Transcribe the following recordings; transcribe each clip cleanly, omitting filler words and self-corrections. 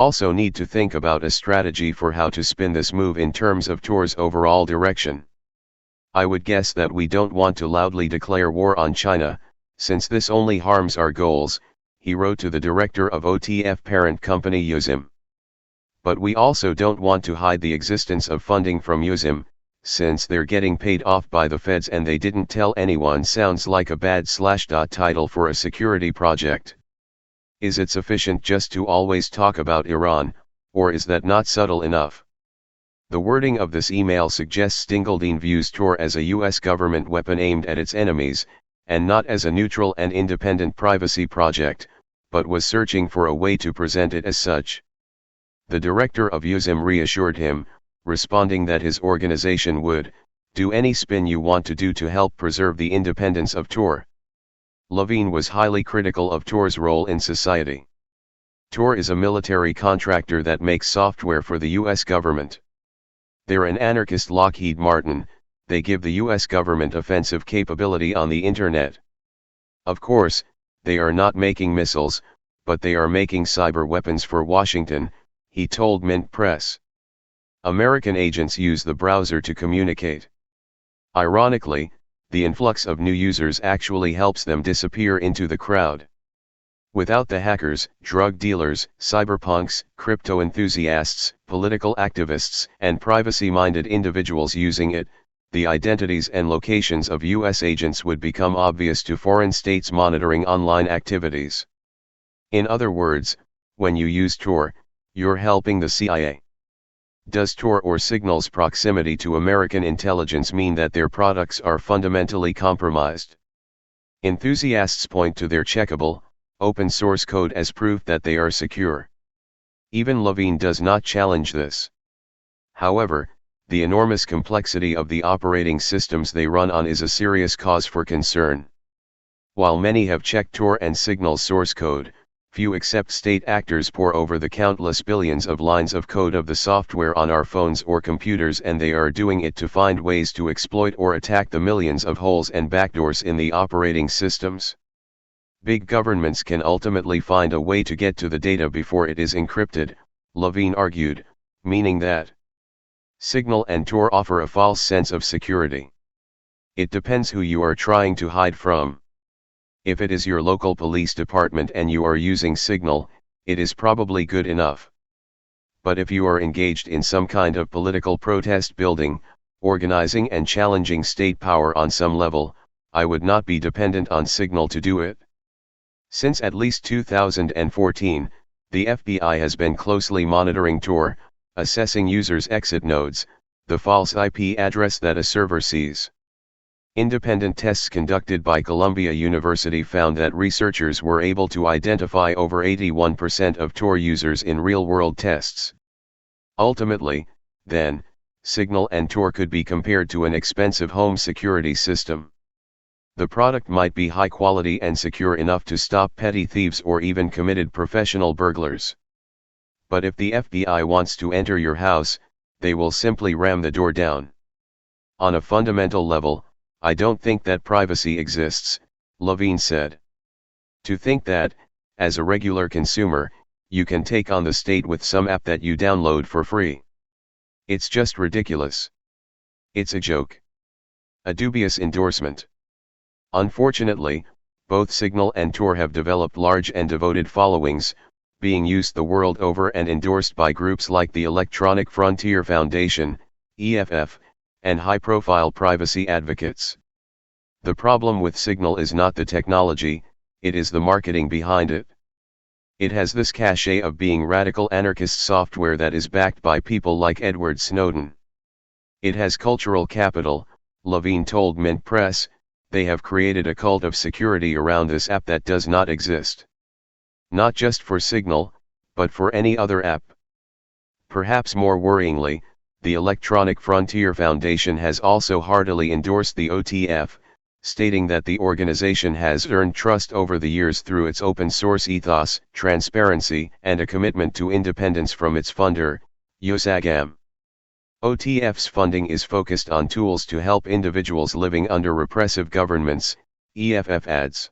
Also need to think about a strategy for how to spin this move in terms of Tor's overall direction. I would guess that we don't want to loudly declare war on China, since this only harms our goals, he wrote to the director of OTF parent company USIM. But we also don't want to hide the existence of funding from USIM, since they're getting paid off by the feds and they didn't tell anyone. Sounds like a bad title for a security project. Is it sufficient just to always talk about Iran, or is that not subtle enough? The wording of this email suggests Stingledine views Tor as a US government weapon aimed at its enemies, and not as a neutral and independent privacy project, but was searching for a way to present it as such. The director of USIM reassured him, responding that his organization would do any spin you want to do to help preserve the independence of Tor. Levine was highly critical of Tor's role in society. Tor is a military contractor that makes software for the US government. They're an anarchist Lockheed Martin, they give the US government offensive capability on the internet. Of course, they are not making missiles, but they are making cyber weapons for Washington, he told Mint Press. American agents use the browser to communicate. Ironically, the influx of new users actually helps them disappear into the crowd. Without the hackers, drug dealers, cyberpunks, crypto enthusiasts, political activists, and privacy-minded individuals using it, the identities and locations of US agents would become obvious to foreign states monitoring online activities. In other words, when you use Tor, you're helping the CIA. Does Tor or Signal's proximity to American intelligence mean that their products are fundamentally compromised? Enthusiasts point to their checkable, open source code as proof that they are secure. Even Levine does not challenge this. However, the enormous complexity of the operating systems they run on is a serious cause for concern. While many have checked Tor and Signal's source code, few except state actors pore over the countless billions of lines of code of the software on our phones or computers, and they are doing it to find ways to exploit or attack the millions of holes and backdoors in the operating systems. Big governments can ultimately find a way to get to the data before it is encrypted, Levine argued, meaning that Signal and Tor offer a false sense of security. It depends who you are trying to hide from. If it is your local police department and you are using Signal, it is probably good enough. But if you are engaged in some kind of political protest building, organizing and challenging state power on some level, I would not be dependent on Signal to do it. Since at least 2014, the FBI has been closely monitoring Tor, assessing users' exit nodes, the false IP address that a server sees. Independent tests conducted by Columbia University found that researchers were able to identify over 81% of Tor users in real-world tests. Ultimately, then, Signal and Tor could be compared to an expensive home security system. The product might be high quality and secure enough to stop petty thieves or even committed professional burglars. But if the FBI wants to enter your house, they will simply ram the door down. On a fundamental level, I don't think that privacy exists, Levine said. To think that, as a regular consumer, you can take on the state with some app that you download for free. It's just ridiculous. It's a joke. A dubious endorsement. Unfortunately, both Signal and Tor have developed large and devoted followings, being used the world over and endorsed by groups like the Electronic Frontier Foundation, EFF, and high-profile privacy advocates. The problem with Signal is not the technology, it is the marketing behind it. It has this cachet of being radical anarchist software that is backed by people like Edward Snowden. It has cultural capital, Levine told Mint Press. They have created a cult of security around this app that does not exist. Not just for Signal, but for any other app. Perhaps more worryingly, the Electronic Frontier Foundation has also heartily endorsed the OTF, stating that the organization has earned trust over the years through its open source ethos, transparency, and a commitment to independence from its funder, USAGM. OTF's funding is focused on tools to help individuals living under repressive governments, EFF adds.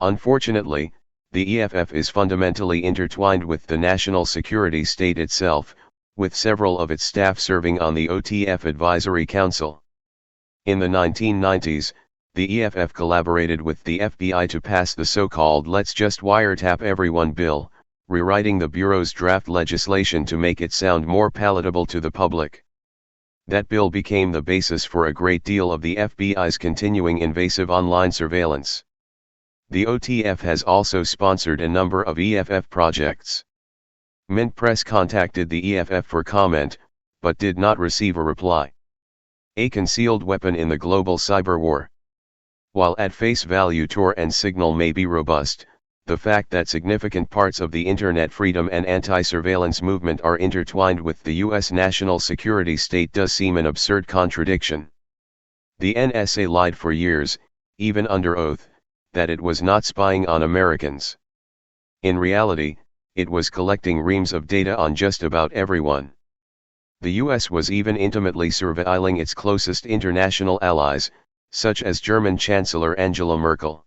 Unfortunately, The EFF is fundamentally intertwined with the national security state itself, with several of its staff serving on the OTF Advisory Council. In the 1990s, the EFF collaborated with the FBI to pass the so-called Let's Just Wiretap Everyone bill, rewriting the Bureau's draft legislation to make it sound more palatable to the public. That bill became the basis for a great deal of the FBI's continuing invasive online surveillance. The OTF has also sponsored a number of EFF projects. Mint Press contacted the EFF for comment, but did not receive a reply. A concealed weapon in the global cyber war. While at face value Tor and Signal may be robust, the fact that significant parts of the Internet freedom and anti-surveillance movement are intertwined with the U.S. national security state does seem an absurd contradiction. The NSA lied for years, even under oath, that it was not spying on Americans. In reality, it was collecting reams of data on just about everyone. The US was even intimately surveilling its closest international allies, such as German Chancellor Angela Merkel.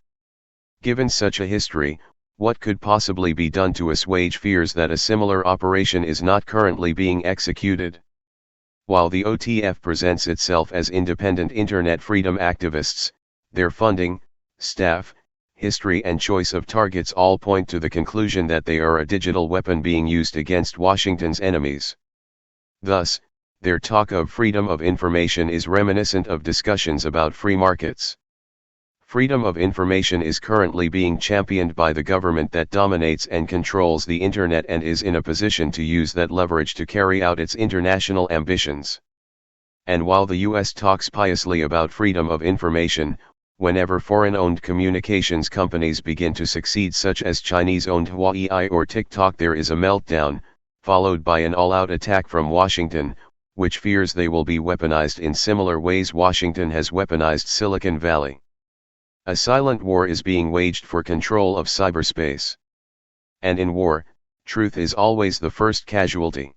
Given such a history, what could possibly be done to assuage fears that a similar operation is not currently being executed? While the OTF presents itself as independent Internet freedom activists, their funding, staff, history and choice of targets all point to the conclusion that they are a digital weapon being used against Washington's enemies. Thus, their talk of freedom of information is reminiscent of discussions about free markets. Freedom of information is currently being championed by the government that dominates and controls the Internet and is in a position to use that leverage to carry out its international ambitions. And while the US talks piously about freedom of information, whenever foreign-owned communications companies begin to succeed, such as Chinese-owned Huawei or TikTok, there is a meltdown, followed by an all-out attack from Washington, which fears they will be weaponized in similar ways Washington has weaponized Silicon Valley. A silent war is being waged for control of cyberspace. And in war, truth is always the first casualty.